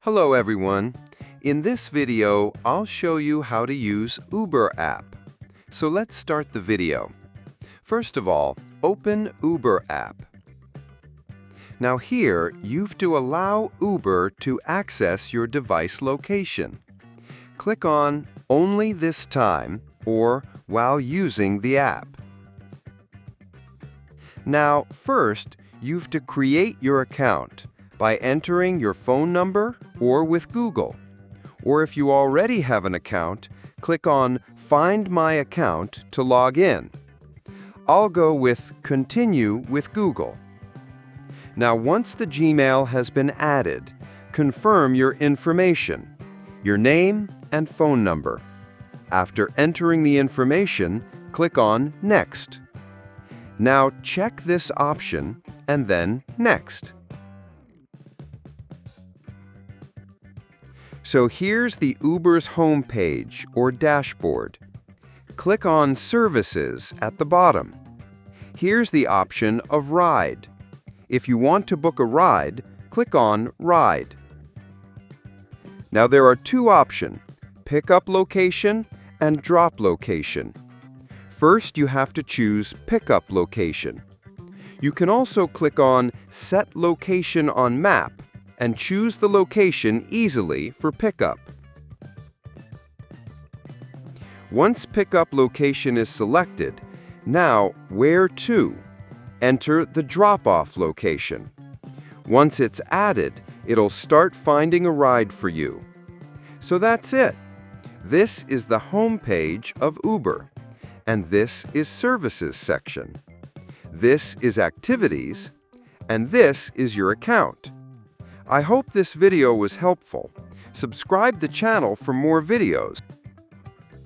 Hello everyone. In this video, I'll show you how to use Uber app. So let's start the video. First of all, open Uber app. Now here, you've to allow Uber to access your device location. Click on Only this time or while using the app. Now, first, you've to create your account by entering your phone number or with Google. Or if you already have an account, click on Find My Account to log in. I'll go with Continue with Google. Now, once the Gmail has been added, confirm your information, your name and phone number. After entering the information, click on Next. Now, check this option and then Next. So here's the Uber's homepage or dashboard. Click on Services at the bottom. Here's the option of Ride. If you want to book a ride, click on Ride. Now there are two options, Pickup Location and Drop Location. First, you have to choose Pickup Location. You can also click on Set Location on Map and choose the location easily for pickup. Once pickup location is selected, now Where to? Enter the drop-off location. Once it's added, it'll start finding a ride for you. So that's it. This is the home page of Uber, and this is Services section. This is Activities, and this is your account. I hope this video was helpful. Subscribe the channel for more videos.